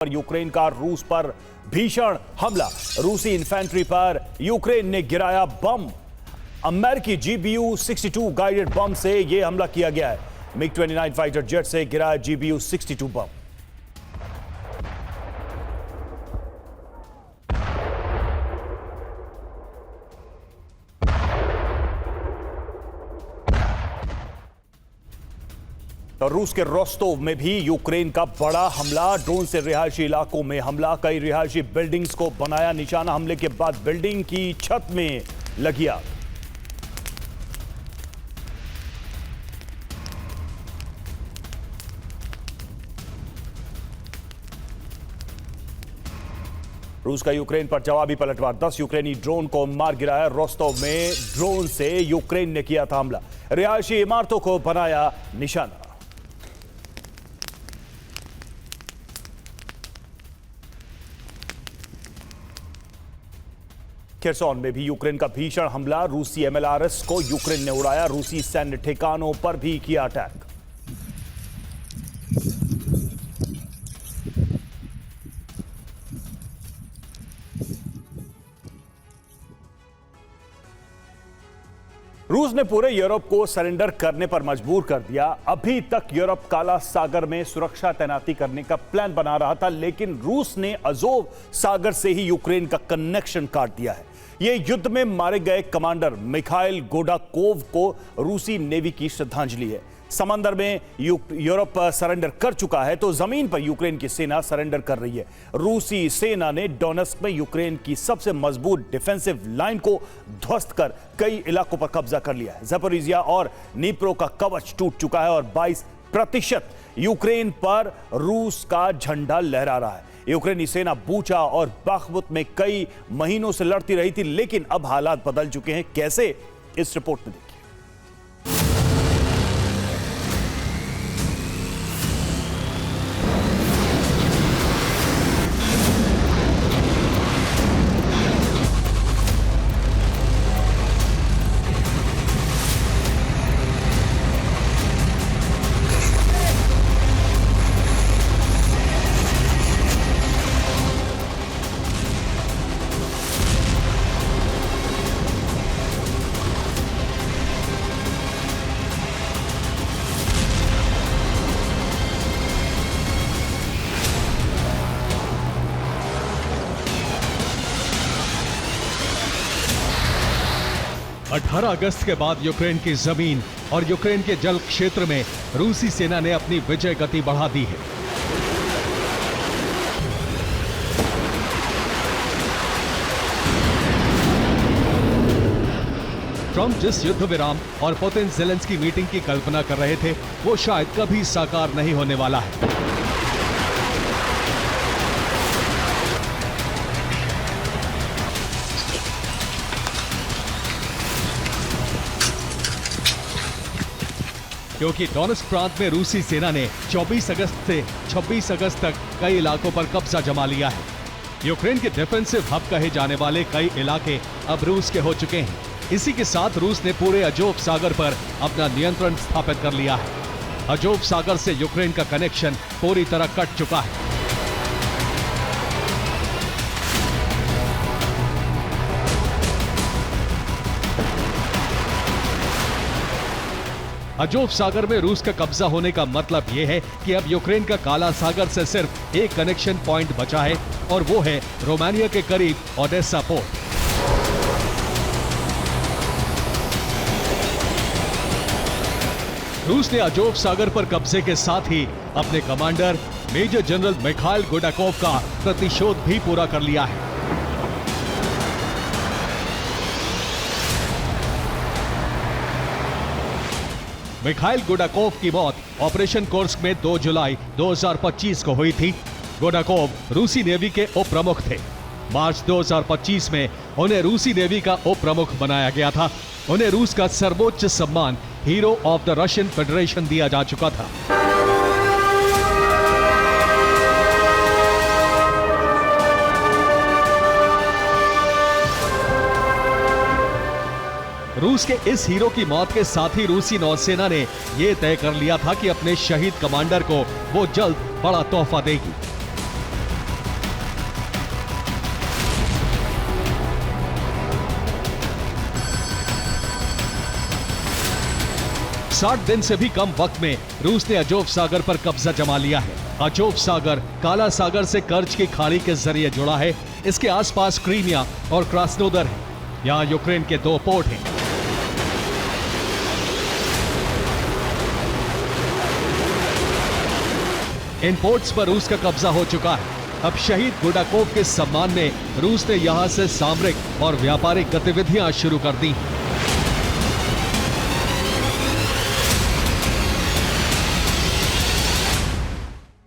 Ukraine का रूस पर भीषण हमला। रूसी इन्फेंट्री पर यूक्रेन ने गिराया बम। अमेरिकी GBU-62 गाइडेड बम से यह हमला किया गया है। MiG-29 फाइटर जेट से गिराया GBU-62 बम। और रूस के रोस्टोव में भी यूक्रेन का बड़ा हमला। ड्रोन से रिहायशी इलाकों में हमला। कई रिहायशी बिल्डिंग्स को बनाया निशाना। हमले के बाद बिल्डिंग की छत में लगी आग। रूस का यूक्रेन पर जवाबी पलटवार। 10 यूक्रेनी ड्रोन को मार गिराया। रोस्टोव में ड्रोन से यूक्रेन ने किया था हमला। रिहायशी इमारतों को बनाया निशाना। खेरसोन में भी यूक्रेन का भीषण हमला। रूसी MLRS को यूक्रेन ने उड़ाया। रूसी सैन्य ठिकानों पर भी किया अटैक। रूस ने पूरे यूरोप को सरेंडर करने पर मजबूर कर दिया। अभी तक यूरोप काला सागर में सुरक्षा तैनाती करने का प्लान बना रहा था, लेकिन रूस ने अज़ोव सागर से ही यूक्रेन का कनेक्शन काट दिया है। यह युद्ध में मारे गए कमांडर मिखाइल गोडाकोव को रूसी नेवी की श्रद्धांजलि है। समंदर में यूरोप सरेंडर कर चुका है, तो जमीन पर यूक्रेन की सेना सरेंडर कर रही है। रूसी सेना ने डोनेस्क में यूक्रेन की सबसे मजबूत डिफेंसिव लाइन को ध्वस्त कर कई इलाकों पर कब्जा कर लिया है। ज़पोरिजिया और नीप्रो का कवच टूट चुका है और 22% यूक्रेन पर रूस का झंडा लहरा रहा है। यूक्रेनी सेना बूचा और बाखमुत में कई महीनों से लड़ती रही थी, लेकिन अब हालात बदल चुके हैं। कैसे, इस रिपोर्ट में देखिए। 18 अगस्त के बाद यूक्रेन की जमीन और यूक्रेन के जल क्षेत्र में रूसी सेना ने अपनी विजय गति बढ़ा दी है। ट्रंप जिस युद्ध विराम और पुतिन ज़ेलेंस्की मीटिंग की कल्पना कर रहे थे, वो शायद कभी साकार नहीं होने वाला है। क्योंकि डोनेस्क प्रांत में रूसी सेना ने 24 अगस्त से 26 अगस्त तक कई इलाकों पर कब्जा जमा लिया है। यूक्रेन के डिफेंसिव हब कहे जाने वाले कई इलाके अब रूस के हो चुके हैं। इसी के साथ रूस ने पूरे अज़ोव सागर पर अपना नियंत्रण स्थापित कर लिया है। अज़ोव सागर से यूक्रेन का कनेक्शन पूरी तरह कट चुका है। अज़ोव सागर में रूस का कब्जा होने का मतलब यह है कि अब यूक्रेन का काला सागर से सिर्फ एक कनेक्शन पॉइंट बचा है, और वो है रोमानिया के करीब ओडेसा पोर्ट। रूस ने अज़ोव सागर पर कब्जे के साथ ही अपने कमांडर मेजर जनरल मिखाइल गोडाकोव का प्रतिशोध भी पूरा कर लिया है। मिखाइल गोडाकोव की मौत ऑपरेशन कोर्स्क में 2 जुलाई 2025 को हुई थी। गोडाकोव रूसी नेवी के उप प्रमुख थे। मार्च 2025 में उन्हें रूसी नेवी का उप प्रमुख बनाया गया था। उन्हें रूस का सर्वोच्च सम्मान hero of the Russian federation दिया जा चुका था। रूस के इस हीरो की मौत के साथ ही रूसी नौसेना ने यह तय कर लिया था कि अपने शहीद कमांडर को वो जल्द बड़ा तोहफा देगी। 60 दिन से भी कम वक्त में रूस ने अजोव सागर पर कब्जा जमा लिया है। अजोव सागर काला सागर से कर्ज की खाड़ी के जरिए जुड़ा है। इसके आसपास क्रीमिया और क्रास्नोदर है। यहाँ यूक्रेन के 2 पोर्ट हैं। इन पोर्ट्स पर रूस का कब्जा हो चुका है। अब शहीद गुडाकोव के सम्मान में रूस ने यहां से सामरिक और व्यापारिक गतिविधियां शुरू कर दी हैं।